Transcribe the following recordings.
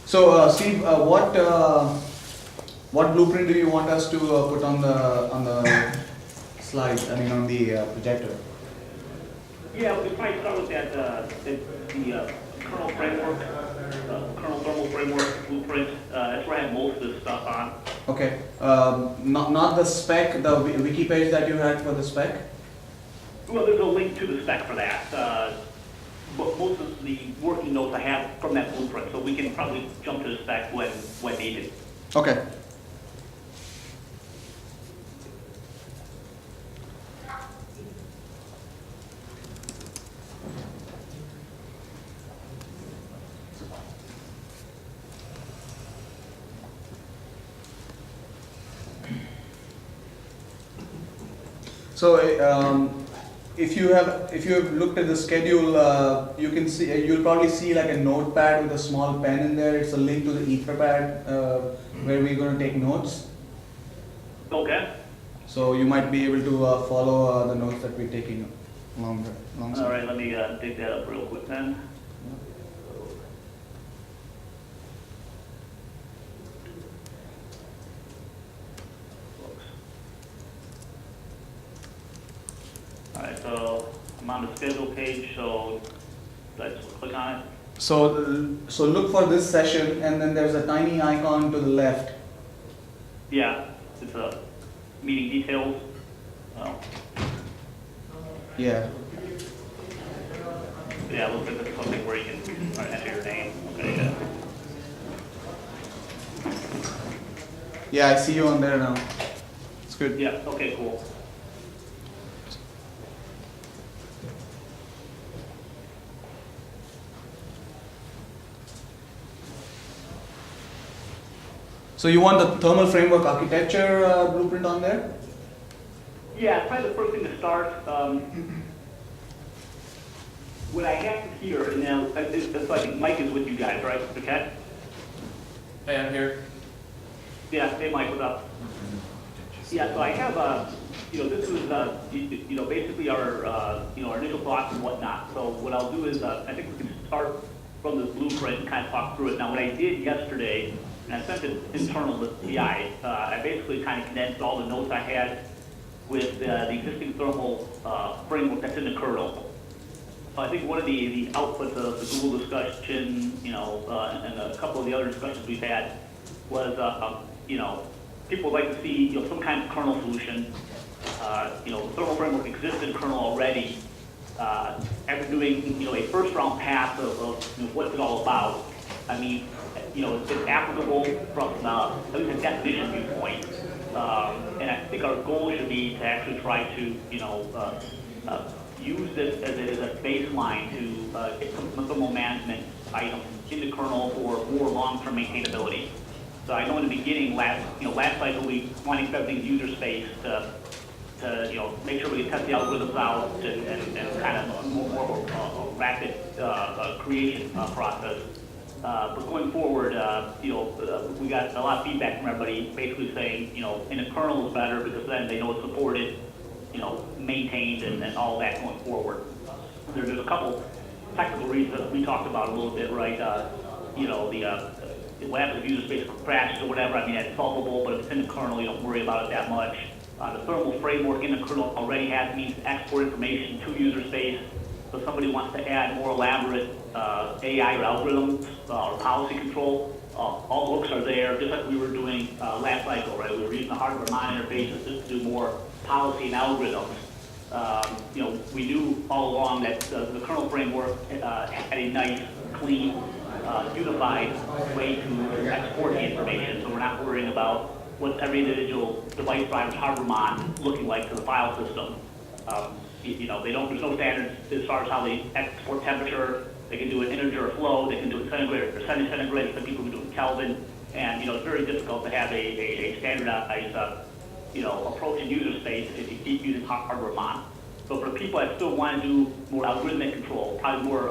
So, Steve, what blueprint do you want us to put on the slide? I mean, on the projector. Yeah, we probably start with that the kernel framework, kernel thermal framework blueprint. That's where I have most of this stuff on. Okay. Not the spec, the wiki page that you had for the spec. Well, there's a link to the spec for that. But most of the working notes I have from that blueprint, so we can probably jump to the spec when needed. Okay. So, if you have looked at the schedule, you can see you'll probably see like a notepad with a small pen in there. It's a link to the Etherpad where we're going to take notes. Okay. So you might be able to follow the notes that we're taking along. All right, let me dig that up real quick then. All right, so I'm on the schedule page, so let's click on it. So look for this session, and then there's a tiny icon to the left. Yeah, it's a meeting details. Oh. Yeah. Yeah, it looks like there's something where you can enter your name. Okay, yeah. Yeah, I see you on there now. It's good. Yeah, okay, cool. So you want the thermal framework architecture blueprint on there? Yeah, probably the first thing to start. What I have here, and now, so I think Mike is with you guys, right? Okay? Hey, I'm here. Yeah, hey Mike, what's up? Yeah, so I have, this was, basically our, our initial thoughts and whatnot. So what I'll do is, I think we can start from this blueprint and kind of talk through it. Now, what I did yesterday, and I sent it internal to TI, I basically kind of condensed all the notes I had with the existing thermal framework that's in the kernel. So I think one of the outputs of the Google discussion, and a couple of the other discussions we've had was, people would like to see, some kind of kernel solution. The thermal framework exists in kernel already. After doing, a first round pass of what's it all about, I mean, it's applicable from at least a definition viewpoint. And I think our goal should be to actually try to, use this as a baseline to get some thermal management items in the kernel for more long-term maintainability. So I know in the beginning, last cycle, we wanted to set things user space to make sure we can test the algorithms out and kind of more of a rapid creation process. But going forward, we got a lot of feedback from everybody basically saying, in the kernel is better because then they know it's supported, maintained and all that going forward. There's a couple technical reasons that we talked about a little bit, right? What happens if user space crashes or whatever, I mean, that's solvable, but if it's in the kernel, you don't worry about it that much. The thermal framework in the kernel already has means to export information to user space. So if somebody wants to add more elaborate AI or algorithms or policy control, all the hooks are there, just like we were doing last cycle, right? We were using the hardware monitor interfaces just to do more policy and algorithms. We knew all along that the kernel framework had a nice, clean, unified way to export the information, so we're not worrying about what every individual device driver's hardware mon looking like to the file system. There's no standards as far as how they export temperature. They can do it integer or flow, they can do it centigrade or percentage centigrade, some people can do it in Kelvin, and it's very difficult to have a standardized approach in user space if you keep using hardware mon. So for people that still want to do more algorithmic control, probably more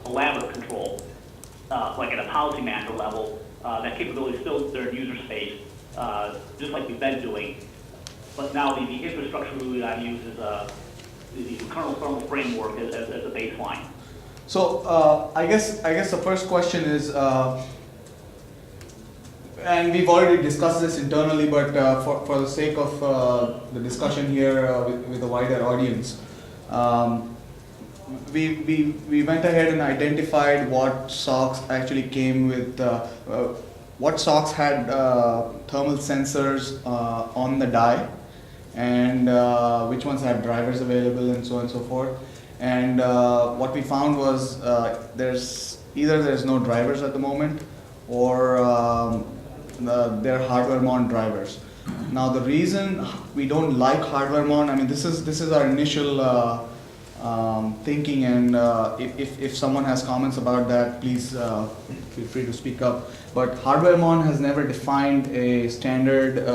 elaborate control, like at a policy manager level, that capability is still there in user space, just like we've been doing. But now the infrastructure we got to use is the kernel thermal framework as a baseline. So I guess the first question is, and we've already discussed this internally, but for the sake of the discussion here with a wider audience, we went ahead and identified what socks actually came with, what socks had thermal sensors on the die, and which ones had drivers available, and so on and so forth. And what we found was there's no drivers at the moment, or they're hardware mount drivers. Now the reason we don't like hardware mount, I mean, this is our initial thinking, and if someone has comments about that, please feel free to speak up. But hardware mount has never defined a standard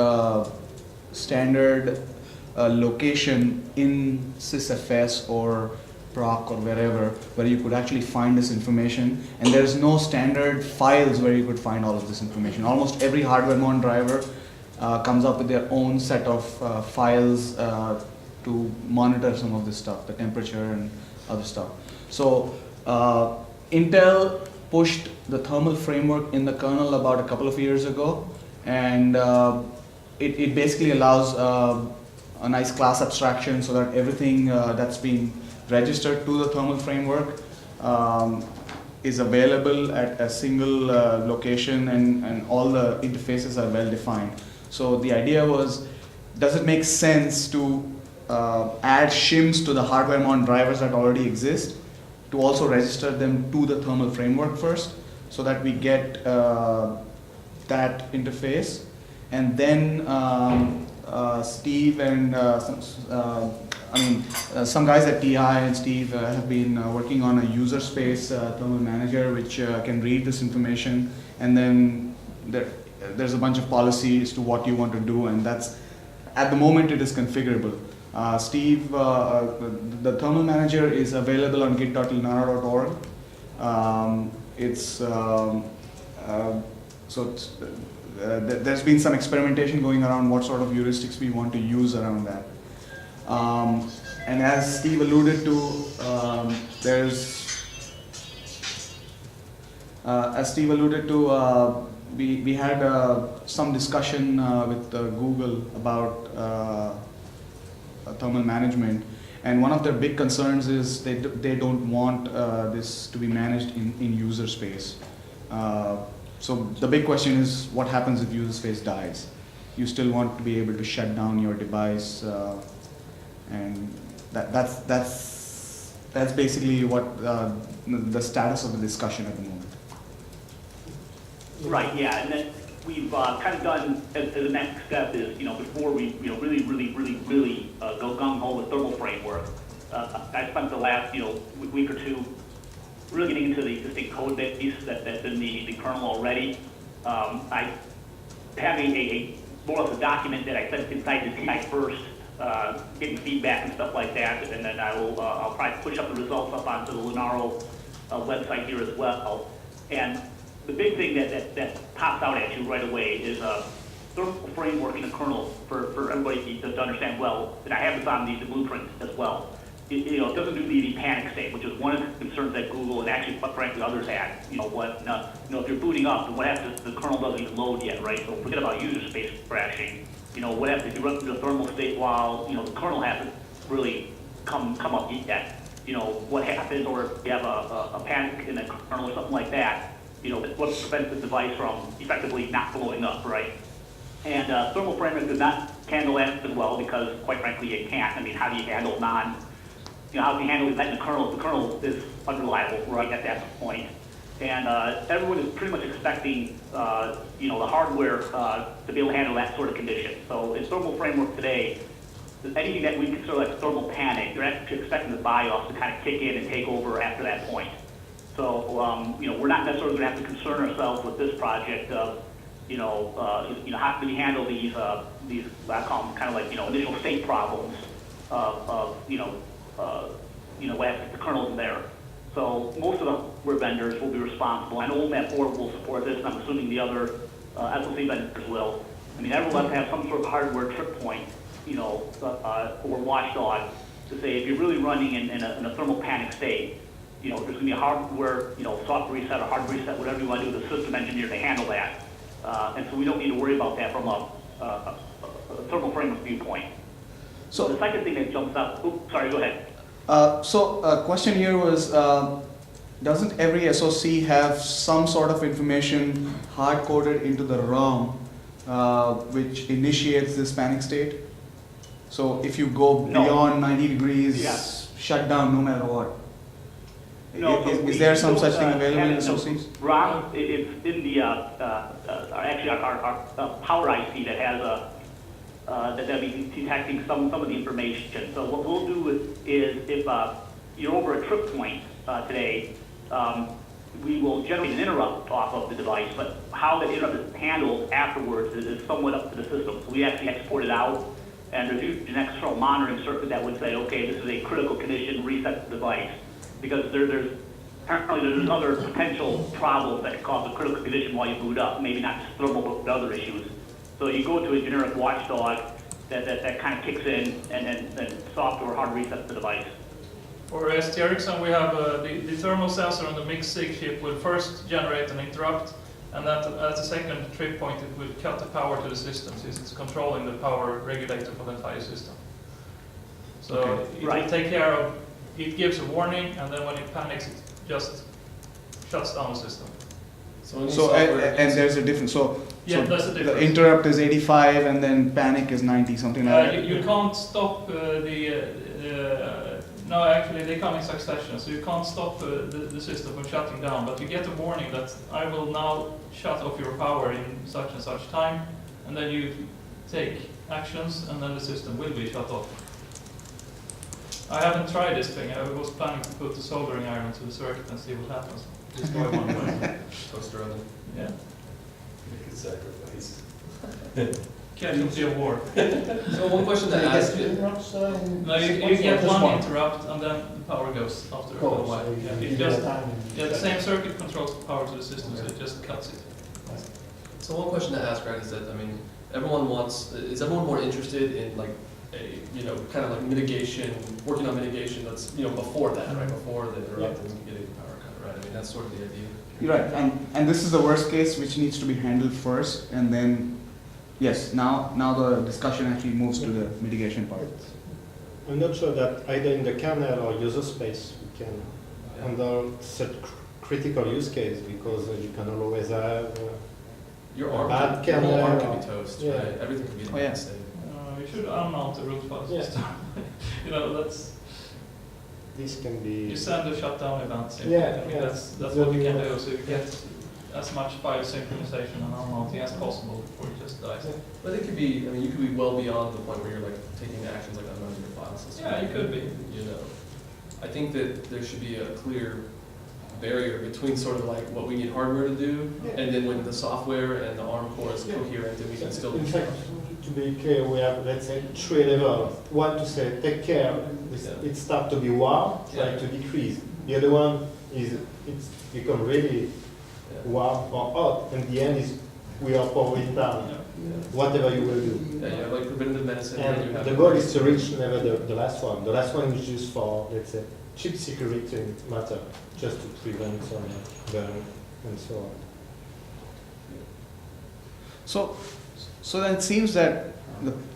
location in sysfs or proc or wherever where you could actually find this information, and there's no standard files where you could find all of this information. Almost every hardware mount driver comes up with their own set of files to monitor some of this stuff, the temperature and other stuff. So Intel pushed the thermal framework in the kernel about a couple of years ago, and it basically allows a nice class abstraction so that everything that's been registered to the thermal framework is available at a single location, and all the interfaces are well defined. So the idea was, does it make sense to add shims to the hardware mount drivers that already exist, to also register them to the thermal framework first, so that we get that interface, and then Steve and some guys at TI and Steve have been working on a user space thermal manager which can read this information, and then there's a bunch of policies as to what you want to do, and that's, at the moment, it is configurable. Steve, the thermal manager is available on git.linara.org. There's been some experimentation going around what sort of heuristics we want to use around that. And as Steve alluded to, we had some discussion with Google about thermal management, and one of their big concerns is they don't want this to be managed in user space. So the big question is, what happens if user space dies? You still want to be able to shut down your device, and that's basically what the status of the discussion at the moment. Right, yeah, and then we've kind of done, as the next step is, before we, really go gung-ho with thermal framework, I spent the last, week or two really getting into the existing code base that's in the kernel already. I have a more of a document that I sent inside the TI first, getting feedback and stuff like that, and then I'll probably push up the results up onto the Linaro website here as well. And the big thing that pops out at you right away is a thermal framework in the kernel for everybody to understand well, and I have this on the blueprint as well. It doesn't do the panic state, which is one of the concerns that Google and actually, quite frankly, others had. If you're booting up, then what happens if the kernel doesn't even load yet, right? So forget about user space crashing. What happens if you run through the thermal state while the kernel hasn't really come up yet? What happens, or if you have a panic in the kernel or something like that? What prevents the device from effectively not blowing up, right? And thermal framework does not handle that as well, because quite frankly it can't. I mean, how do you handle how do you handle that in the kernel? The kernel is unreliable right at that point. And everyone is pretty much expecting the hardware to be able to handle that sort of condition. So in thermal framework today, anything that we consider like a thermal panic, you're actually expecting the BIOS to kind of kick in and take over after that point. So we're not necessarily going to have to concern ourselves with this project of how do we handle these I call them kind of like initial state problems of what happens if the kernel's in there. So most of the hardware vendors will be responsible. I know OMAP 4 will support this, and I'm assuming the other SoC vendors will. I mean, everyone has to have some sort of hardware trip point, or watchdog to say if you're really running in a thermal panic state, there's going to be a hardware, software reset or hardware reset, whatever you want to do with the system engineer to handle that. And so we don't need to worry about that from a thermal framework viewpoint. So the second thing that jumps up, oops, sorry, go ahead. So a question here was, doesn't every SoC have some sort of information hard-coded into the ROM which initiates this panic state? So if you go No. beyond 90 degrees, Yeah. shut down no matter what. No, Is there some such thing have available in it no. SoCs? Ron, it's in the, actually our power IC that has that'll be detecting some of the information. So what we'll do is if you're over a trip point today, we will generate an interrupt off of the device, but how that interrupt is handled afterwards is somewhat up to the system. So we actually export it out, and there's usually an external monitoring circuit that would say, okay, this is a critical condition, reset the device. Because apparently there's other potential problems that can cause a critical condition while you boot up, maybe not just thermal, but other issues. So you go to a generic watchdog that kind of kicks in, and then software hard resets the device. For ST Ericsson, we have the thermal sensor on the mixed SIG chip will first generate an interrupt, and that at the second trip point it will cut the power to the system since it's controlling the power regulator for the entire system. So Okay. it will take care of, it gives a warning, and then when it panics it just shuts down the system. So and there's a difference. Yeah, So that's the the difference. interrupt is 85 and then panic is 90, something like that. You can't stop no, actually they come in succession, so you can't stop the system from shutting down, but you get a warning that I will now shut off your power in such and such time, and then you take actions, and then the system will be shut off. I haven't tried this thing. I was planning to put the soldering iron to the circuit and see what happens. Just go one way. Toaster oven. Yeah. Make a sacrifice. Casualty of war. So one question to ask you. No, you get one interrupt and then the power goes after a little while. Yeah, it just, the same circuit controls the power to the system, so it just cuts it. So one question to ask, right, is that, I mean, is everyone more interested in like a, kind of like mitigation, working on mitigation that's, before that, right, before the interrupt and getting the power cut, right? I mean, that's sort of the idea. You're right, and this is the worst case which needs to be handled first, and then, yes, now the discussion actually moves to the mitigation part. I'm not sure that either in the kernel or user space we can handle such critical use case, because you can always have Your a arm, bad your whole arm kernel. can be toast, Yeah. right? Everything can be Oh, yeah. unstable. You should unmount the root file Yeah. system. That's, This can you be. send a shutdown event. Yeah, I mean, yeah. that's what you can do, so you get as much file synchronization and unmounting as possible before it just dies. Yeah. But it could be, I mean, you could be well beyond the point where you're like taking actions like unmounting your file system. Yeah, you could be. I think that there should be a clear barrier between sort of like what we need hardware to do, Yeah. and then when the software and the ARM core is Yeah. coherent, then we can still. In fact, to be clear, we have, let's say, 3 levels. One to say, take care, it starts to be warm, try Yeah. to decrease. The other one is, it's become really warm or hot, and the end is, we are powering down, whatever you will do. Yeah, you have like preventative medicine. and you And have the goal is to reach never the last one. The last one is just for, let's say, chip security matter, just to prevent some burn and so on. So then it seems that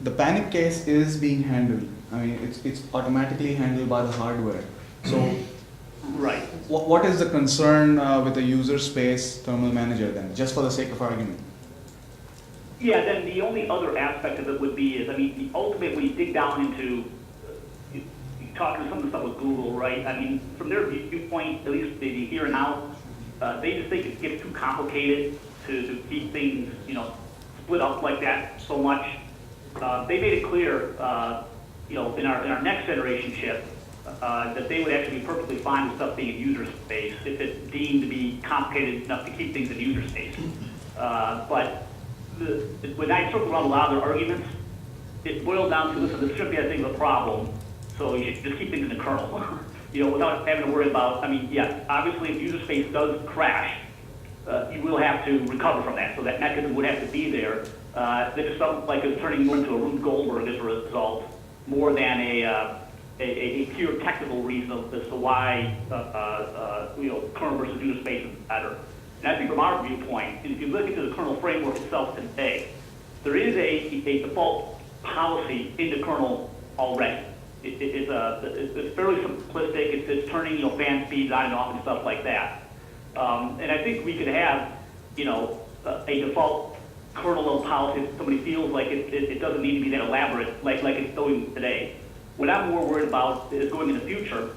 the panic case is being handled. I mean, it's automatically handled by the hardware. So Right. what is the concern with the user space thermal manager then, just for the sake of argument? Yeah, then the only other aspect of it would be is, I mean, ultimately, when you dig down into, you talking to some of the stuff with Google, right? I mean, from their viewpoint, at least the here and now, they just think it gets too complicated to keep things, split up like that so much. They made it clear, in our next generation chip, that they would actually be perfectly fine with stuff being in user space if it's deemed to be complicated enough to keep things in user space. But when I circle around a lot of their arguments, it boils down to, listen, this should be, I think, a problem, so you should just keep things in the kernel, without having to worry about, I mean, yeah, obviously if user space does crash, you will have to recover from that, so that mechanism would have to be there. That is something like it's turning more into a Rube Goldberg as a result, more than a pure technical reason as to why, kernel versus user space is better. And I think from our viewpoint, if you look into the kernel framework itself today, there is a default policy in the kernel already. It's fairly simplistic. It's turning, fan speeds on and off and stuff like that. And I think we could have, a default kernel level policy if somebody feels like it doesn't need to be that elaborate like it's doing today. What I'm more worried about is going in the future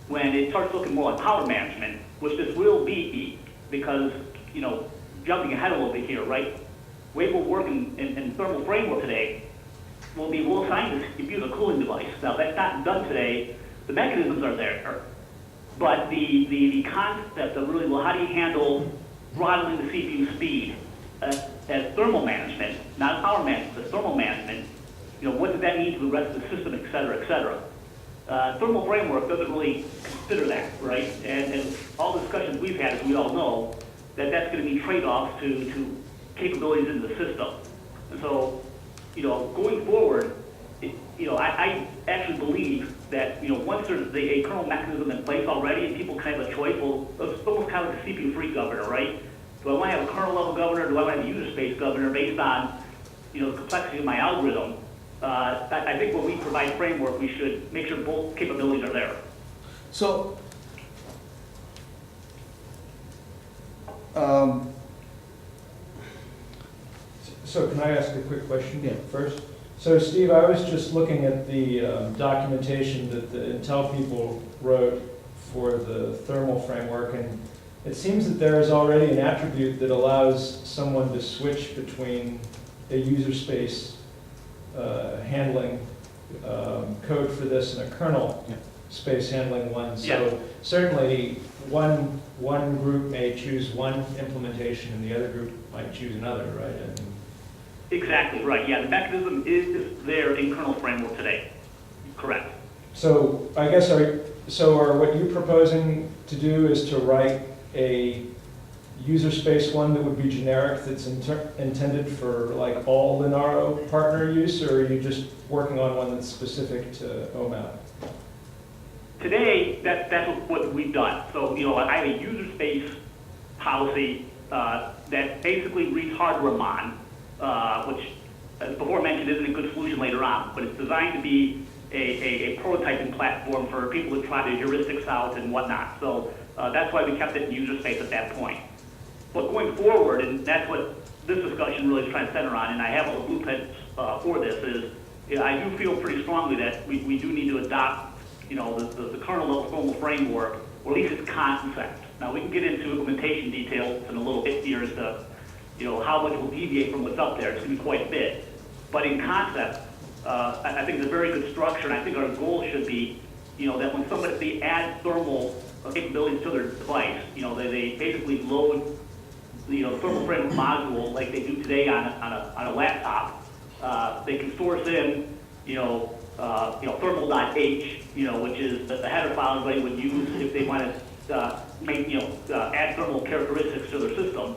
when it starts looking more like power management, which this will be because, jumping ahead a little bit here, right? The way we're working in thermal framework today, we'll assign this CPU a cooling device. Now, that's not done today. The mechanisms are there, but the concept of really, well, how do you handle throttling the CPU speed as thermal management, not power management, but thermal management, what does that mean to the rest of the system, et cetera, et cetera. Thermal framework doesn't really consider that, right? And all the discussions we've had, as we all know, that's going to be trade-offs to capabilities in the system. And so, going forward, I actually believe that, once there's a kernel mechanism in place already and people kind of have a choice, well, it's almost kind of like a CPU-free governor, right? Do I want to have a kernel-level governor or do I want to have a user-space governor based on, the complexity of my algorithm? I think when we provide framework, we should make sure both capabilities are there. So, So can I ask a quick question Yeah. first? So Steve, I was just looking at the documentation that the Intel people wrote for the thermal framework, and it seems that there is already an attribute that allows someone to switch between a user space handling code for this and a kernel Yeah. space handling one. Yeah. So certainly one group may choose one implementation and the other group might choose another, right? And Exactly, right. Yeah, the mechanism is there in kernel framework today. Correct. so I guess what you're proposing to do is to write a user space one that would be generic, that's intended for like all Linaro partner use, or are you just working on one that's specific to OMAP? Today, that's what we've done. So, I have a user space policy that basically reads hardware mon, which, as before mentioned, isn't a good solution later on, but it's designed to be a prototyping platform for people to try the heuristics out and whatnot. So that's why we kept it in user space at that point. But going forward, and that's what this discussion really is trying to center on, and I have all the blueprints for this, is I do feel pretty strongly that we do need to adopt, the kernel level thermal framework, or at least its concept. Now we can get into implementation details in a little bit here as to, how much will deviate from what's up there. It's going to be quite a bit. But in concept, I think it's a very good structure, and I think our goal should be, that when they add thermal capabilities to their device, they basically load the thermal framework module like they do today on a laptop. They can source in, thermal.h, which is the header file everybody would use if they want to add thermal characteristics to their system,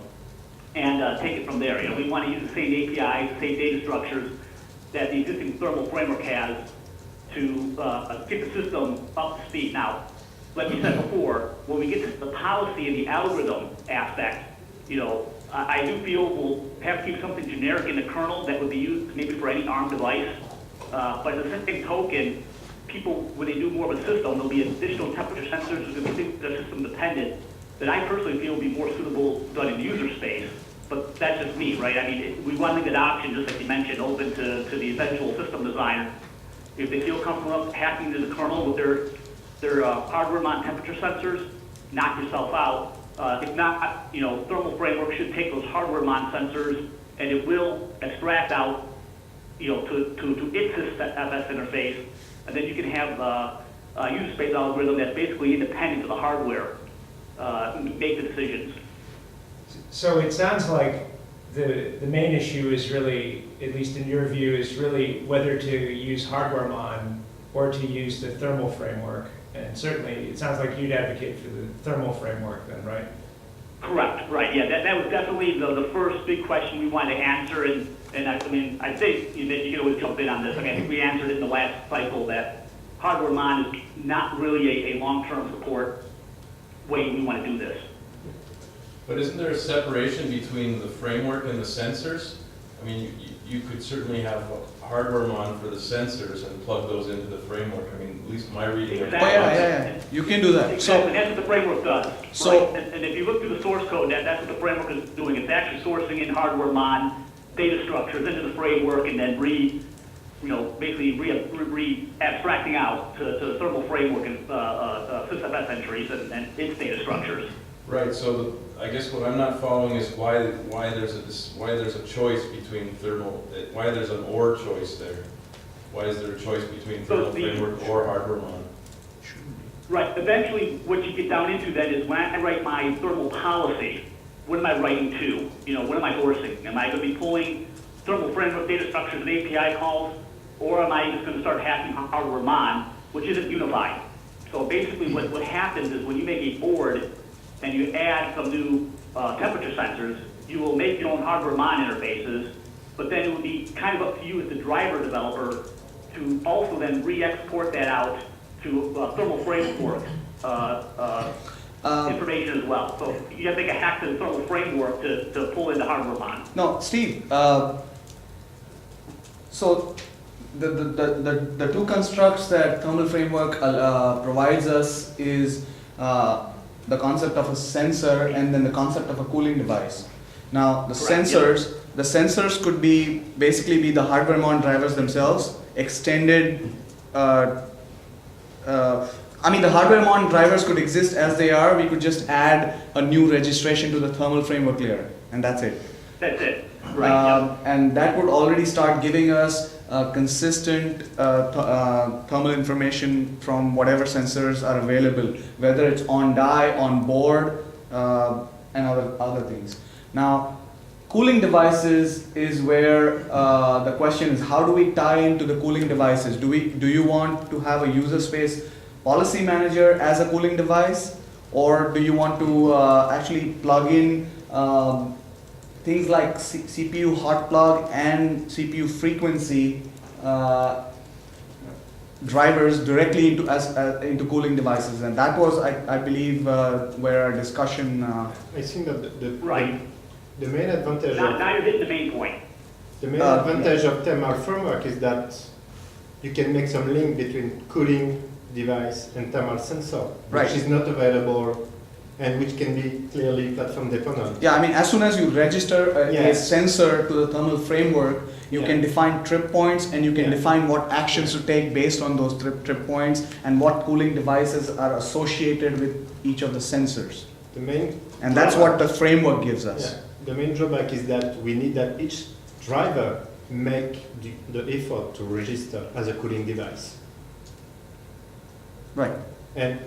and take it from there. We want to use the same APIs, the same data structures that the existing thermal framework has to get the system up to speed. Now, like we said before, when we get to the policy and the algorithm aspect, I do feel we'll have to keep something generic in the kernel that would be used maybe for any ARM device. But at the same token, people, when they do more of a system, there'll be additional temperature sensors that will be system dependent that I personally feel will be more suitable done in user space. But that's just me, right? I mean, we want to leave that option, just like you mentioned, open to the eventual system designer. If they feel comfortable hacking into the kernel with their hardware mount temperature sensors, knock yourself out. If not, thermal framework should take those hardware mount sensors and it will extract out, to its FS interface, and then you can have a user space algorithm that's basically independent of the hardware, make the decisions. So it sounds like the main issue is really, at least in your view, is really whether to use hardware mon or to use the thermal framework. And certainly, it sounds like you'd advocate for the thermal framework then, right? Correct, right, yeah, that was definitely the first big question we wanted to answer, and I think that you can always jump in on this. I think we answered it in the last cycle that hardware mon is not really a long-term support way we want to do this. But isn't there a separation between the framework and the sensors? I mean, you could certainly have a hardware mon for the sensors and plug those into the framework. I mean, at least my reading. Oh, yeah, you can do that. Exactly, So, that's what the framework does. So- Right? And if you look through the source code, that's what the framework is doing. It's actually sourcing in hardware mon data structures into the framework and then basically abstracting out to the thermal framework and SysFS entries and its data structures. Right, so I guess what I'm not following is why there's a choice between thermal, why there's an or choice there? Why is there a choice between thermal framework or hardware mon? Right, eventually what you get down into then is when I write my thermal policy, what am I writing to? What am I endorsing? Am I going to be pulling thermal framework data structures and API calls, or am I just going to start hacking hardware mon, which isn't unified? So basically what happens is when you make a board and you add some new temperature sensors, you will make your own hardware mon interfaces, but then it will be kind of up to you as the driver developer to also then re-export that out to thermal framework information as well. So you have to make a hack to the thermal framework to pull into hardware mon. no, Steve, so the two constructs that thermal framework provides us is the concept of a sensor and then the concept of a cooling device. Now the Correct, sensors could basically be the hardware mon drivers themselves, extended. The hardware mon drivers could exist as they are. We could just add a new registration to the thermal framework layer, and that's it. That's it. Right. And that would already start giving us consistent thermal information from whatever sensors are available, whether it's on die, on board, and other things. Now, cooling devices is where the question is, how do we tie into the cooling devices? Do you want to have a user space policy manager as a cooling device, or do you want to actually plug in things like CPU hot plug and CPU frequency drivers directly into cooling devices? And that was, I believe, where our discussion. I think that Right. the main advantage Now you're hitting the main point. of thermal framework is that you can make some link between cooling device and thermal sensor, Right. which is not available and which can be clearly platform dependent. Yeah, as soon as you register a Yes. sensor to the thermal framework, you Yeah. can define trip points and you can Yeah. define what actions to take based on those trip points and what cooling devices are associated with each of the sensors. The main And that's what the framework gives us. Yeah. The main drawback is that we need that each driver make the effort to register as a cooling device. Right. And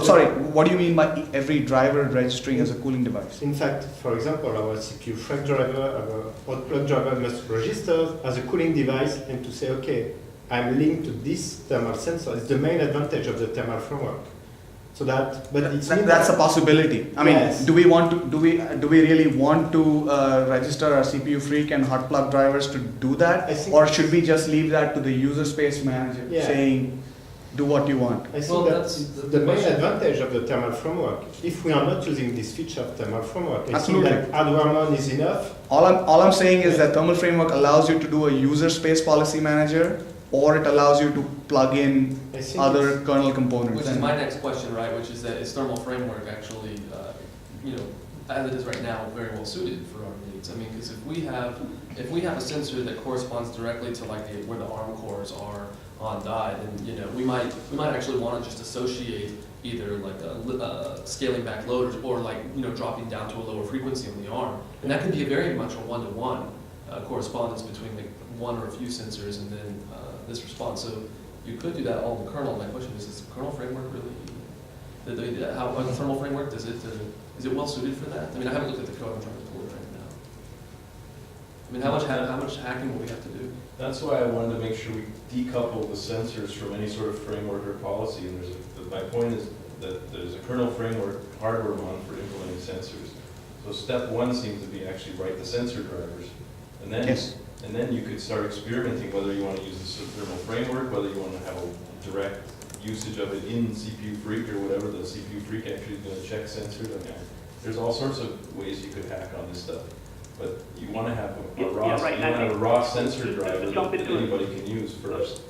Sorry, what do you mean by every driver registering as a cooling device? in fact, for example, our CPU frame driver, our hot plug driver must register as a cooling device and to say, okay, I'm linked to this thermal sensor. It's the main advantage of the thermal framework. So that, but it's That's a possibility. Yes. Do we really want to register our CPU freak and hot plug drivers to do that, I think- or should we just leave that to the user space manager, Yeah. saying, do what you want? I think Well, that's that's the the main question. advantage of the thermal framework. If we are not using this feature of thermal framework, I Absolutely. think that hardware mon is enough. All I'm saying is that thermal framework allows you to do a user space policy manager, or it allows you to plug in I think other it's- kernel components. Which is my next question, right, which is that is thermal framework actually, as it is right now, very well suited for our needs? I mean, because if we have a sensor that corresponds directly to like where the ARM cores are on die, then, we might actually want to just associate either like scaling back loaders or like, dropping down to a lower frequency on the ARM. And that can be very much a one-to-one correspondence between like one or a few sensors and then this response. So you could do that all in the kernel. My question is the kernel framework really, how the thermal framework, is it well suited for that? I mean, I haven't looked at the code, I'm trying to pull it right now. I mean, how much hacking will we have to do? That's why I wanted to make sure we decouple the sensors from any sort of framework or policy. And my point is that there's a kernel framework hardware mon for implementing sensors. So step one seems to be actually write the sensor drivers. And then, Yes. and then you could start experimenting whether you want to use the thermal framework, whether you want to have a direct usage of it in CPU freak or whatever. The CPU freak actually is going to check sensors. I mean, There's all sorts of ways you could hack on this stuff, but you want to have a Yeah, raw, yeah, right, you and want I to have a think raw sensor just to driver jump that into it. anybody can use first.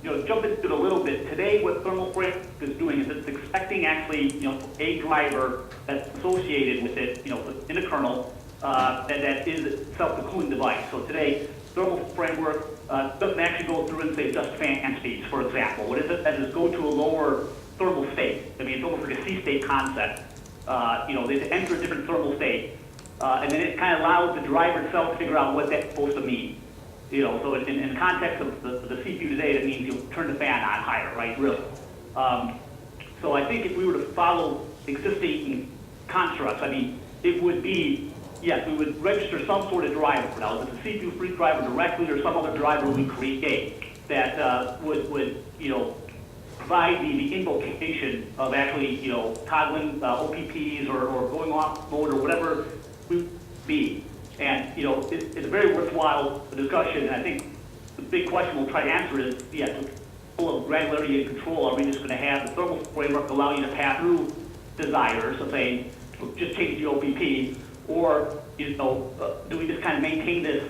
Jump into it a little bit. Today, what thermal framework is doing is it's expecting actually, a driver that's associated with it, in the kernel, that is itself the cooling device. So today, thermal framework doesn't actually go through and say just fan speeds, for example. What it does is go to a lower thermal state. I mean, it's almost like a C-state concept. They enter a different thermal state, and then it kind of allows the driver itself to figure out what that's supposed to mean. So in the context of the CPU today, that means you'll turn the fan on higher, right? Really. So I think if we were to follow existing constructs, I mean, it would be, yes, we would register some sort of driver. Now, if it's a CPU-free driver directly or some other driver we create that would provide the invocation of actually, toggling OPPs or going off mode or whatever we be. And, it's a very worthwhile discussion, and I think the big question we'll try to answer is, yes, full of granularity and control, are we just going to have the thermal framework allow you to pass through desires of saying, just change the OPP, or, do we just kind of maintain this,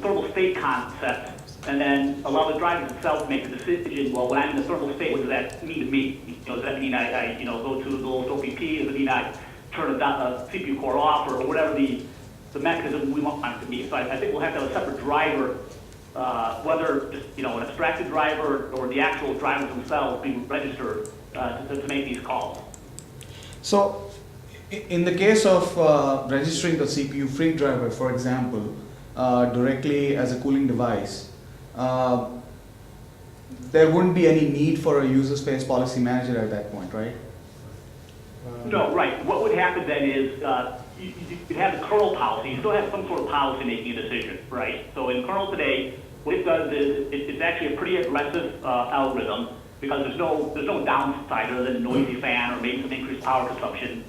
thermal state concept, and then allow the driver itself to make a decision, well, when I'm in the thermal state, what does that mean to me? Does that mean I go to the lowest OPP? Does it mean I turn a CPU core off, or whatever the mechanism we want it to be? So I think we'll have to have a separate driver, whether just, an abstracted driver or the actual drivers themselves being registered to make these calls. So, in the case of registering the CPU-free driver, for example, directly as a cooling device, there wouldn't be any need for a user space policy manager at that point, right? No, right. What would happen then is you have the kernel policy. You still have some sort of policy making a decision, right? So in kernel today, what it does is it's actually a pretty aggressive algorithm, because there's no downside other than a noisy fan or maybe some increased power consumption,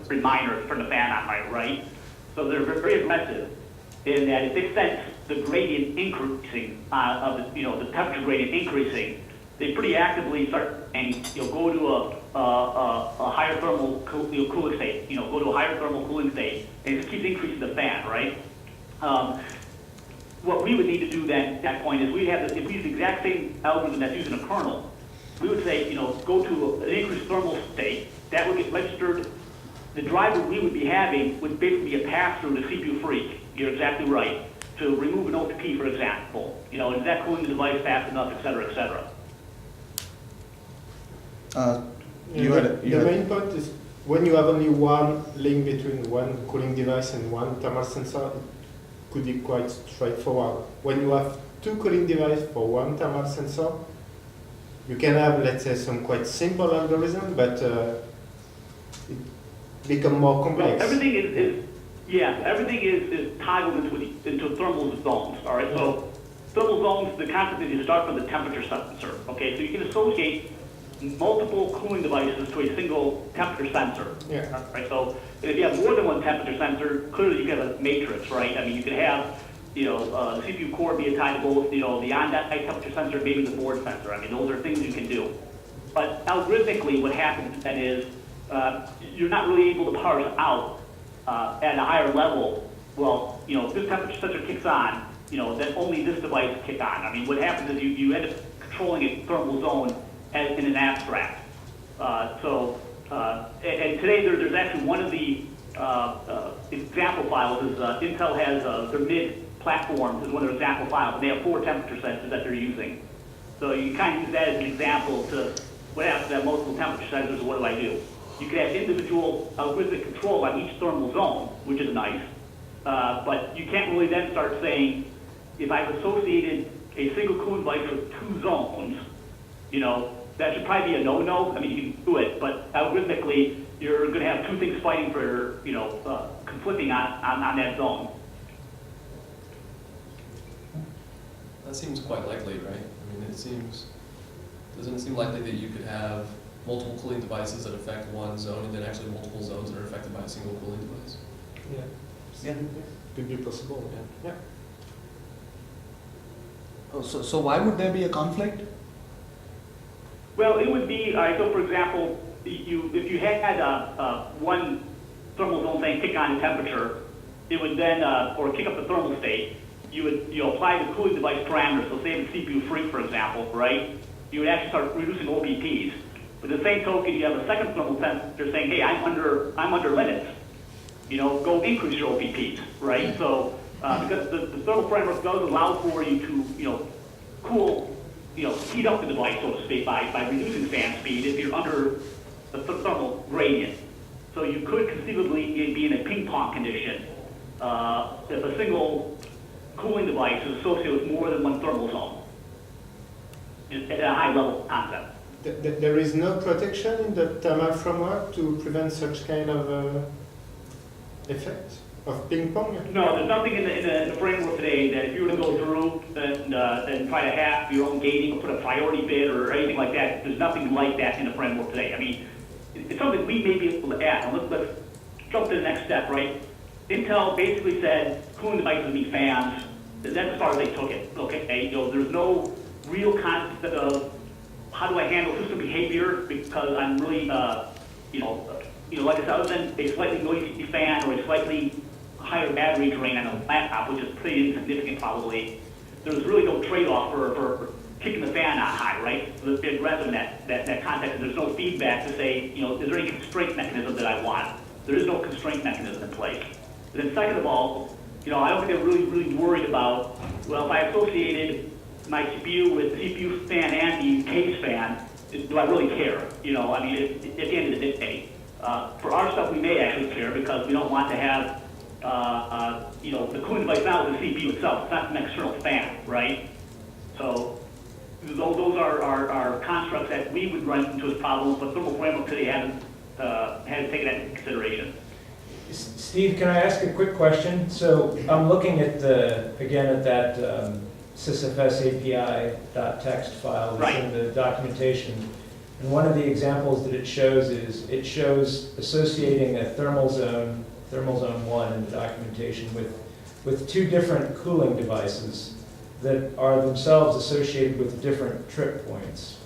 pretty minor to turn the fan on, right? So they're very aggressive in that if they sense the gradient increasing of the temperature gradient increasing, they pretty actively start and go to a higher thermal cooling state. Go to a higher thermal cooling state, and it just keeps increasing the fan, right? What we would need to do then at that point is we'd have if we use the exact same algorithm that's used in a kernel, we would say go to an increased thermal state. That would get registered. The driver we would be having would basically be a pass-through to CPU free. You're exactly right. To remove an OPP, for example, is that cooling the device fast enough, et cetera, et cetera. The main point is when you have only one link between one cooling device and one thermal sensor, it could be quite straightforward. When you have two cooling devices for one thermal sensor, you can have, let's say, some quite simple algorithm, but it becomes more complex. Well, everything is toggled into thermal zones. All right, so thermal zones, the concept is you start from the temperature sensor. Okay, so you can associate multiple cooling devices to a single temperature sensor. Yeah. Right. So if you have more than one temperature sensor, clearly you can have a matrix, right? I mean, you could have, the CPU core be tied to both, the on-site temperature sensor, maybe the board sensor. I mean, those are things you can do. But algorithmically, what happens then is you're not really able to parse out at a higher level. Well, if this temperature sensor kicks on, then only this device will kick on. I mean, what happens is you end up controlling a thermal zone in an abstract. And today there's actually one of the example files is Intel has their mid platform is one of their example files, and they have 4 temperature sensors that they're using. So you kind of use that as an example to what happens to have multiple temperature sensors, what do I do? You can have individual algorithmic control on each thermal zone, which is nice, but you can't really then start saying, if I've associated a single cooling device with 2 zones, that should probably be a no-no. I mean, you can do it, but algorithmically, you're going to have 2 things fighting for, conflicting on that zone. That seems quite likely, right? I mean, doesn't it seem likely that you could have multiple cooling devices that affect one zone and then actually multiple zones that are affected by a single cooling device? Yeah. Could be possible. Yeah. Oh, so why would there be a conflict? Well, it would be, so for example, if you had one thermal zone saying kick on temperature, it would then, or kick up the thermal state, you apply the cooling device parameters. So say the CPU freak, for example, right? You would actually start reducing OBPs. But the same token, you have a second thermal sensor saying, hey, I'm under limits. Go increase your OBPs, right? So because the thermal framework does allow for you to, cool, heat up the device, so to speak, by reducing fan speed if you're under the thermal gradient. So you could conceivably be in a ping pong condition if a single cooling device is associated with more than one thermal zone at a high level concept. There is no protection in the thermal framework to prevent such kind of effect of ping pong? No, there's nothing in the framework today that if you were to go through and try to have your own gating or put a priority bid or anything like that, there's nothing like that in the framework today. I mean, it's something we may be able to add. Now let's jump to the next step, right? Intel basically said cooling devices need fans. That's as far as they took it. Okay, there's no real concept of how do I handle system behavior because I'm really, like I said, other than a slightly noisy fan or a slightly higher battery drain on a laptop, which is pretty insignificant probably, there's really no trade-off for kicking the fan on high, right? So let's be aggressive in that context. And there's no feedback to say, is there any constraint mechanism that I want? There is no constraint mechanism in place. And then second of all, I don't think they're really worried about, well, if I associated my CPU with the CPU fan and the case fan, do I really care? At the end of the day. For our stuff, we may actually care because we don't want to have, the cooling device now is the CPU itself. It's not an external fan, right? So those are constructs that we would run into as problems, but thermal framework today hasn't taken that into consideration. Steve, can I ask a quick question? So I'm looking at that sysfs API.txt file that's in the documentation. And one of the examples that it shows associating a thermal zone 1 in the documentation with two different cooling devices that are themselves associated with different trip points.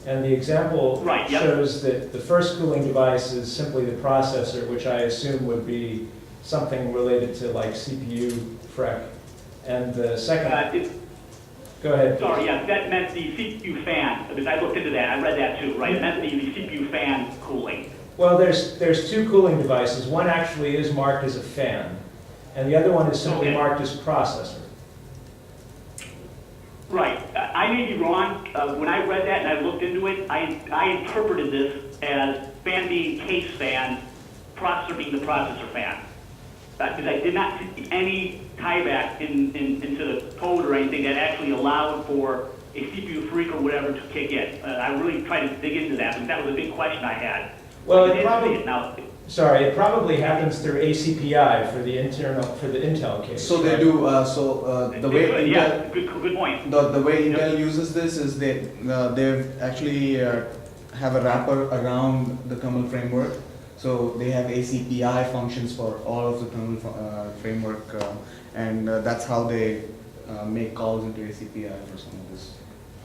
And the example shows that the first cooling device is simply the processor, which I assume would be something related to like CPU FREC. And the second... Go ahead. Sorry, yeah, that meant the CPU fan, because I looked into that, I read that too, right? It meant the CPU fan cooling. Well, there's two cooling devices. One actually is marked as a fan, and the other one is simply marked as processor. Right. I may be wrong. When I read that and I looked into it, I interpreted this as fan being case fan, processor being the processor fan. Because I did not see any tieback into the code or anything that actually allowed for a CPU freak or whatever to kick in. I really tried to dig into that, because that was a big question I had. Well, it probably happens through ACPI for the Intel case. So they do. The way Intel, yeah, good point. The way Intel uses this is they actually have a wrapper around the kernel framework. So they have ACPI functions for all of the kernel framework, and that's how they make calls into ACPI for some of this.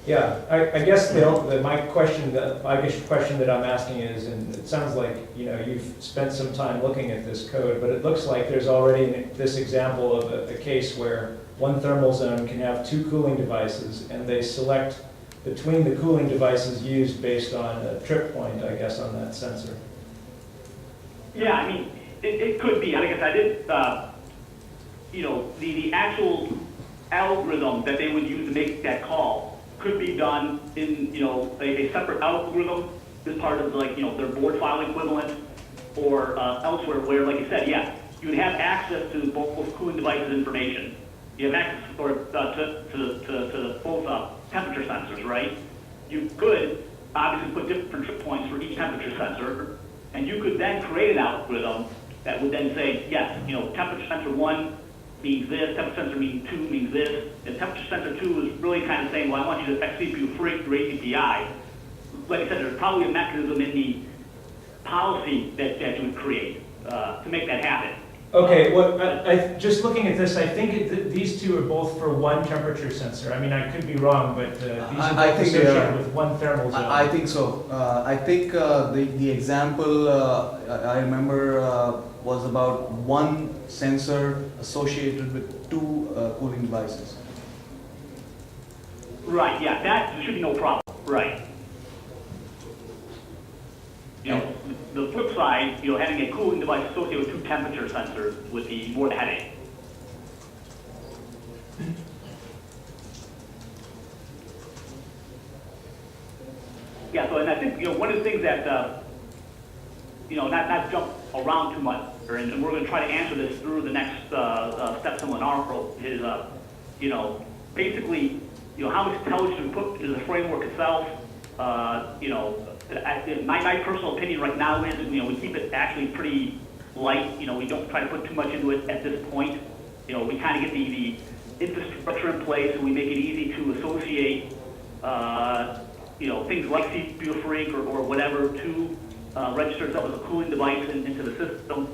Yeah, I guess my question that I'm asking is, and it sounds like you've spent some time looking at this code, but it looks like there's already this example of a case where one thermal zone can have two cooling devices, and they select between the cooling devices used based on a trip point, I guess, on that sensor. Yeah, it could be. I guess I did. The actual algorithm that they would use to make that call could be done in a separate algorithm as part of their board file equivalent or elsewhere where, like you said, you would have access to both cooling devices information. You have access to both temperature sensors, right? You could obviously put different trip points for each temperature sensor, and you could then create an algorithm that would then say, yes, temperature sensor 1 means this, temperature sensor 2 means this, and temperature sensor 2 is really kind of saying, well, I want you to affect CPU freak through ACPI. Like I said, there's probably a mechanism in the policy that you would create to make that happen. Okay, well, just looking at this, I think these two are both for one temperature sensor. I mean, I could be wrong, but these are I both think they are. associated with one thermal zone. I think so. I think the example I remember was about one sensor associated with two cooling devices. Right, yeah, that should be no problem, right. You know, the flip side, you know, having a cooling device associated with two temperature sensors would be more the headache. Yeah, so, and I think, you know, one of the things that, you know, not jump around too much, and we're gonna try to answer this through the next steps in Lenaro, is, you know, basically, you know, how much intelligence we put into the framework itself, you know, my personal opinion right now is, you know, we keep it actually pretty light. You know, we don't try to put too much into it at this point. You know, we kind of get the infrastructure in place, and we make it easy to associate, you know, things like CPU freak or whatever to register itself as a cooling device into the system.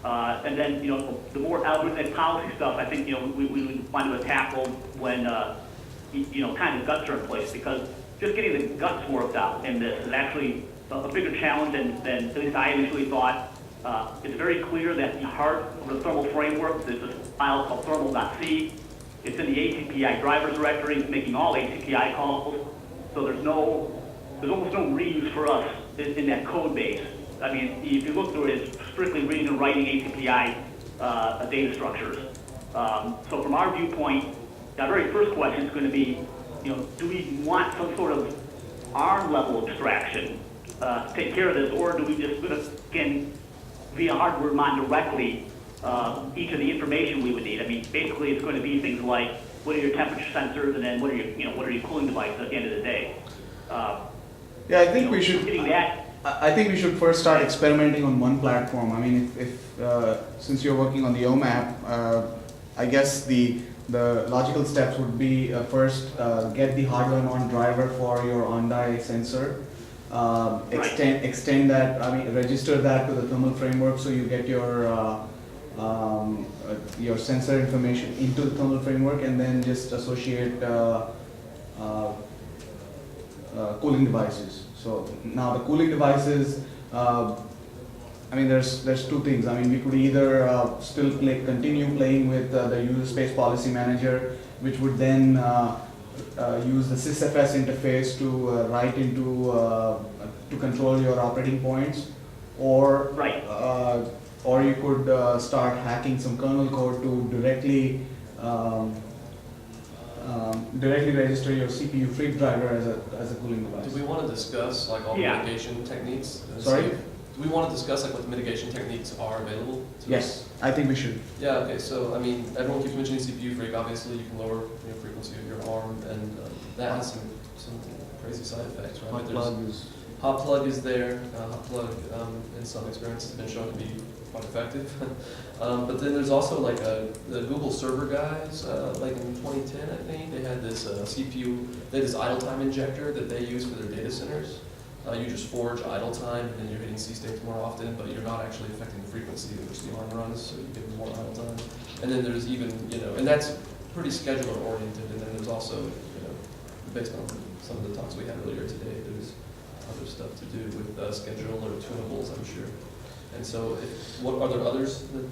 And then, you know, the more algorithmic policy stuff, I think, you know, we would want to tackle when, you know, kind of guts are in place, because just getting the guts worked out in this is actually a bigger challenge than at least I initially thought. It's very clear that the heart of the thermal framework, there's a file called thermal.c. It's in the ACPI drivers directory. It's making all ACPI calls. So there's almost no reuse for us in that code base. I mean, if you look through it, it's strictly reading and writing ACPI data structures. So from our viewpoint, the very first question is going to be, you know, do we want some sort of ARM level abstraction to take care of this, or do we just sort of, again, via hardware mine directly each of the information we would need? I mean, basically, it's going to be things like, what are your temperature sensors, and then what are your cooling devices at the end of the day? Yeah, I think we should. Getting that. I think we should first start experimenting on one platform. I mean, if since you're working on the OMAP, I guess the logical steps would be first get the hardware on driver for your on-die sensor, extend that, I mean, register that to the thermal framework, so you get your sensor information into the thermal framework, and then just associate cooling devices. So now the cooling devices, I mean, there's two things. I mean, we could either still continue playing with the user space policy manager, which would then use the sysfs interface to write into to control your operating points, or Right. Or you could start hacking some kernel code to directly register your CPU freak driver as a cooling device. Do we want to discuss like all the Yeah. mitigation techniques? Sorry? Do we want to discuss like what the mitigation techniques are available to us? Yes, I think we should. Yeah, okay, so I mean, everyone keeps mentioning CPU freak. Obviously, you can lower frequency of your ARM, and that has some crazy side effects, right? Hot plug is. Hot plug is there. Hot plug, in some experiences, has been shown to be quite effective. But then there's also like the Google server guys, like in 2010, I think, they had this CPU, they had this idle time injector that they use for their data centers. You just forge idle time, and then you're hitting C states more often, but you're not actually affecting the frequency at which the ARM runs, so you get more idle time. And then there's even, and that's pretty scheduler oriented, and then there's also, based on some of the talks we had earlier today, there's other stuff to do with schedule or tunables, I'm sure. And so, what are there others that?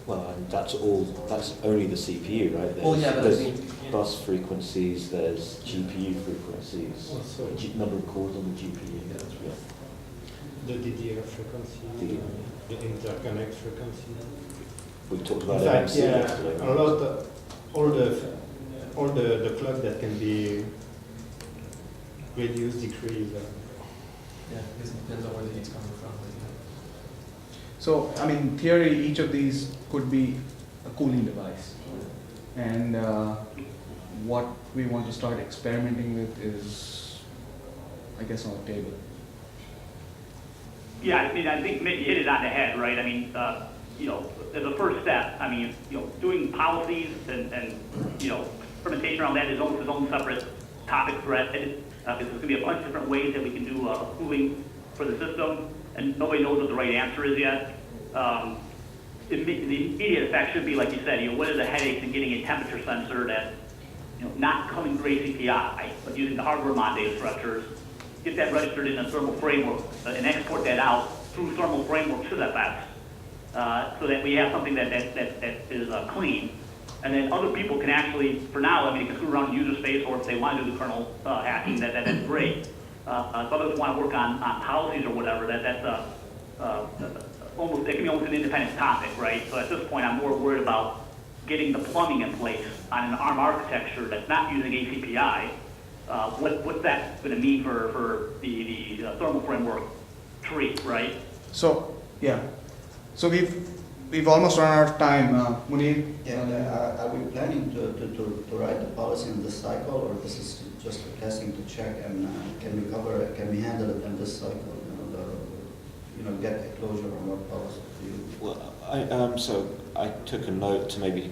Well, and that's only the CPU, right? Well, yeah, but I there's think bus frequencies, there's GPU frequencies, Also, number of cores on the GPU. Yeah, that's right. the DDR frequency, the interconnect frequency. We talked about In fact, MC yeah, yesterday. a lot, all the clock that can be reduced, decreased. Yeah, I guess it depends on where the heat's coming from. So, I mean, in theory, each of these could be a cooling device. And what we want to start experimenting with is, I guess, on the table. Yeah, I mean, I think Mitt hit it on the head, right? I mean, as a first step, I mean, doing policies and implementation around that is its own separate topic thread. Because there's going to be a bunch of different ways that we can do cooling for the system, and nobody knows what the right answer is yet. the immediate effect should be, like you said, what are the headaches in getting a temperature sensor that, not coming through ACPI, but using the hardware mod data structures, get that registered in a thermal framework, and export that out through thermal framework to that FAPS, so that we have something that is clean. And then other people can actually, for now, I mean, they can screw around user space, or if they want to do the kernel hacking, that's great. If others want to work on policies or whatever, that's almost, it can be almost an independent topic, right? So at this point, I'm more worried about getting the plumbing in place on an ARM architecture that's not using ACPI. What's that going to mean for the thermal framework tree, right? So, yeah. So we've almost run out of time. Munir? Yeah, are we planning to write the policy in this cycle, or this is just a testing to check, and can we handle it in this cycle? Get a closure on what policy to use? Well, so I took a note to maybe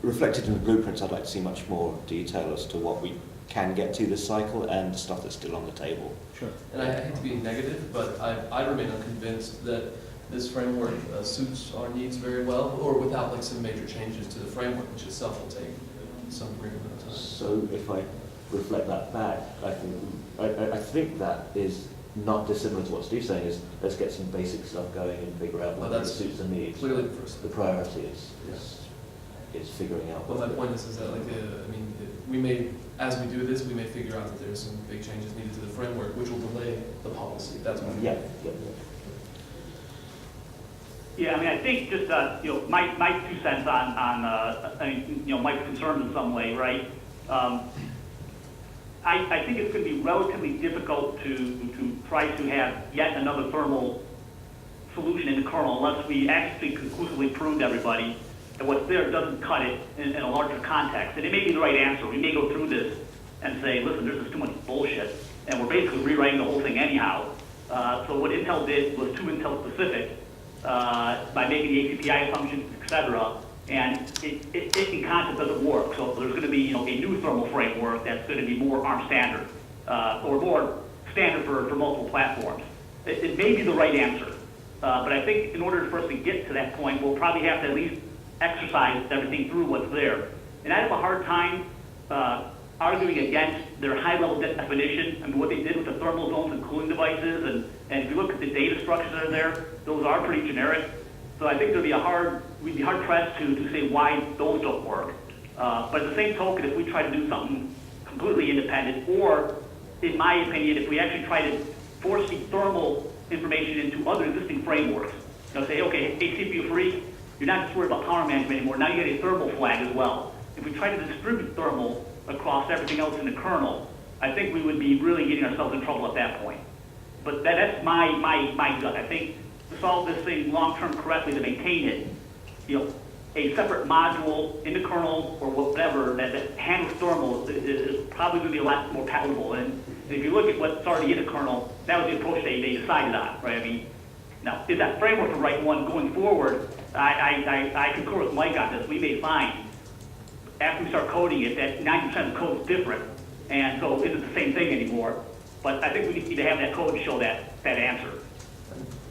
reflected in the blueprints. I'd like to see much more detail as to what we can get to this cycle and the stuff that's still on the table. Sure. And I hate to be negative, but I remain unconvinced that this framework suits our needs very well, or without like some major changes to the framework, which itself will take some great amount of time. So if I reflect that back, I think that is not dissimilar to what Steve's saying, is let's get some basic stuff going and figure out what suits the needs. Clearly the first. The priority is figuring out. But my point is that we may, as we do this, we may figure out that there's some big changes needed to the framework, which will delay the policy. That's my point. Yeah. Yeah, I mean, I think just my 2 cents on Mike's concerns in some way, right? I think it's going to be relatively difficult to try to have yet another thermal solution in the kernel unless we actually conclusively prove to everybody that what's there doesn't cut it in a larger context. And it may be the right answer. We may go through this and say, listen, there's just too much bullshit, and we're basically rewriting the whole thing anyhow. So what Intel did was too Intel specific by making the ACPI assumptions, et cetera. And it in concept doesn't work. So there's going to be a new thermal framework that's going to be more ARM standard or more standard for multiple platforms. It may be the right answer, but I think in order for us to get to that point, we'll probably have to at least exercise everything through what's there. And I have a hard time arguing against their high-level definition. I mean, what they did with the thermal zones and cooling devices, and if you look at the data structures that are there, those are pretty generic. So I think we'd be hard pressed to say why those don't work. But at the same token, if we try to do something completely independent, or in my opinion, if we actually try to force the thermal information into other existing frameworks, say, okay, hey, CPU free, you're not just worried about power management anymore. Now you get a thermal flag as well. If we try to distribute thermal across everything else in the kernel, I think we would be really getting ourselves in trouble at that point. But that's my gut. I think to solve this thing long-term correctly, to maintain it, a separate module in the kernel or whatever that handles thermal is probably going to be a lot more palatable. And if you look at what's already in the kernel, that was the approach they decided on, right? I mean, now, is that framework the right one going forward? I concur with Mike on this. We may find, after we start coding it, that 90% of the code is different, and so it isn't the same thing anymore. But I think we need to have that code show that answer.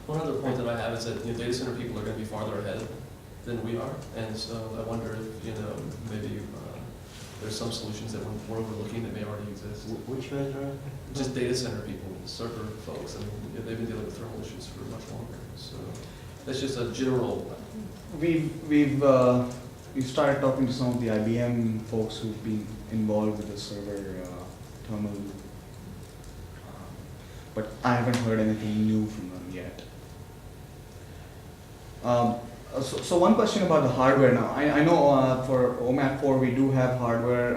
One other point that I have is that data center people are going to be farther ahead than we are, and so I wonder if maybe there's some solutions that we're overlooking that may already exist. Which guys are? Just data center people, server folks. I mean, they've been dealing with thermal issues for much longer. So that's just a general. We've started talking to some of the IBM folks who've been involved with the server thermal, but I haven't heard anything new from them yet. So one question about the hardware now. I know for OMAP 4 we do have hardware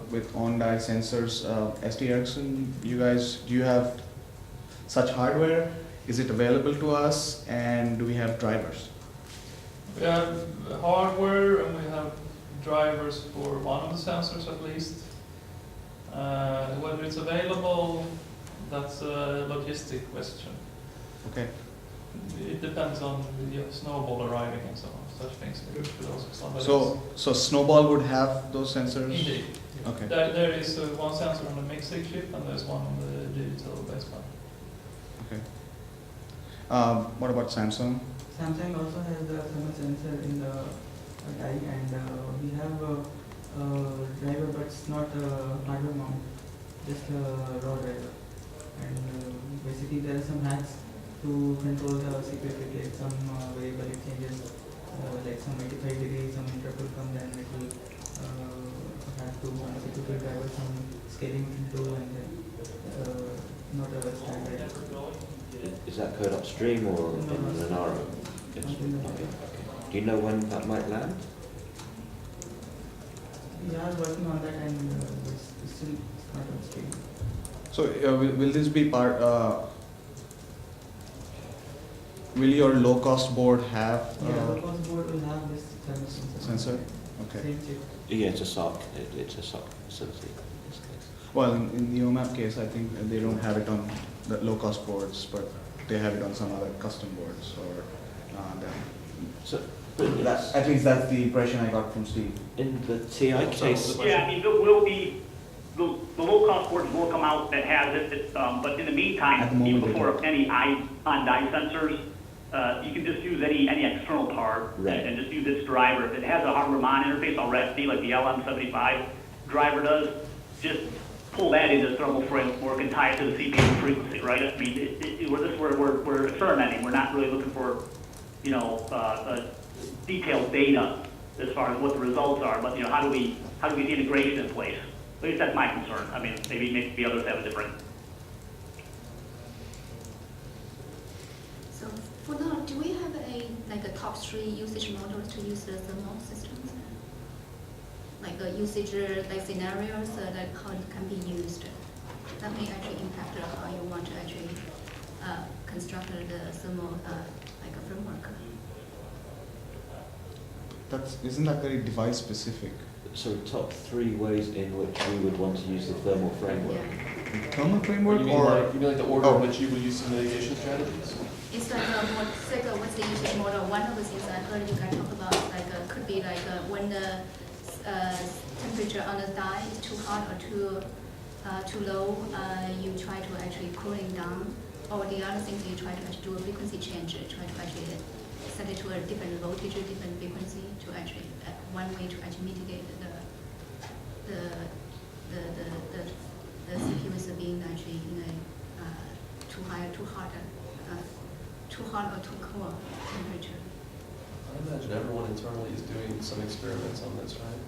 with on-die sensors. ST Ericsson, do you have such hardware? Is it available to us, and do we have drivers? We have hardware and we have drivers for one of the sensors at least. Whether it's available, that's a logistic question. Okay. It depends on the snowball arriving and so on, such things. So Snowball would have those sensors? Indeed. Okay. There is one sensor on the mixing chip and there's one on the digital baseband. Okay. What about Samsung? Samsung also has the thermal sensor in the die, and we have a driver, but it's not a hardware mount, just a raw driver. And basically there are some hacks to control the CPU, like some variable it changes, like some 85 degrees, some interrupt will come, then it will have to CPU driver some scaling to do, and then not a standard. Is that code upstream or in Monaro? It's Not in the- okay. Do you know when that might land? We are working on that, and it's still not on scale. So will this be part, will your low-cost board have Yeah, the cost board will have this thermal sensor? Okay. Same chip. Yeah, it's a SOC. It's a SOC facility in this case. Well, in the OMAP case, I think they don't have it on the low-cost boards, but they have it on some other custom boards or So, but that's at least that's the impression I got from Steve. in the TI case. Yeah, I mean, there will be, the low-cost boards will come out that has it, but in the At the meantime, moment even they before don't. any on-die sensors, you can just use any external part Right. and just use its driver. If it has a hardware mon interface already, like the LM75 driver does, just pull that into the thermal framework and tie it to the CPU frequency, right? I mean, we're experimenting. We're not really looking for, detailed data as far as what the results are, but, how do we get the integration in place? At least that's my concern. I mean, maybe others have a different. So for now, do we have a top 3 usage models to use the thermal systems? Like a usage scenarios, like how it can be used. That may actually impact how you want to actually construct the thermal like a framework. Isn't that very device specific? So top 3 ways in which we would want to use the thermal framework. Yeah. Thermal framework You mean or? like, you mean like the order Oh. in which you will use some mitigation strategies? It's like what's the usage model? One of the things I heard you guys talk about could be when the temperature on the die is too hot or too low, you try to actually cooling down. Or the other things you try to actually do a frequency change, try to actually set it to a different voltage, different frequency to actually one way to actually mitigate the CPU is being actually in a too high or too hot or too cool temperature. I imagine everyone internally is doing some experiments on this, right?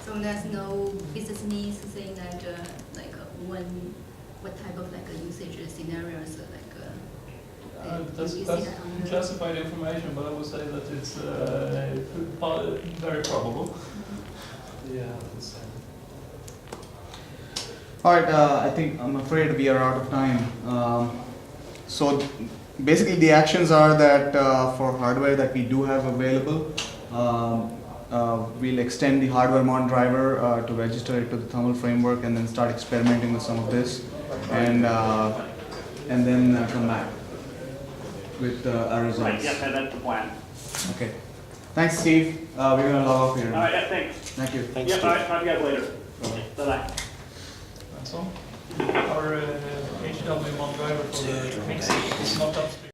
So there's no business needs saying that what type of usage scenarios That's you see that on the- classified information, but I would say that it's very probable. Yeah, that's, All right, I'm afraid we are out of time. So basically the actions are that for hardware that we do have available, we'll extend the hardware mount driver to register it to the thermal framework and then start experimenting with some of this and then come back with our results. Right, yes, that's the plan. Okay. Thanks, Steve. We're going to log off here. All right, yeah, thanks. Thank you. Thanks, Yep, Steve. all right, talk to you guys later. Bye-bye. That's all. Our HW1 driver for the mixing is not upstream.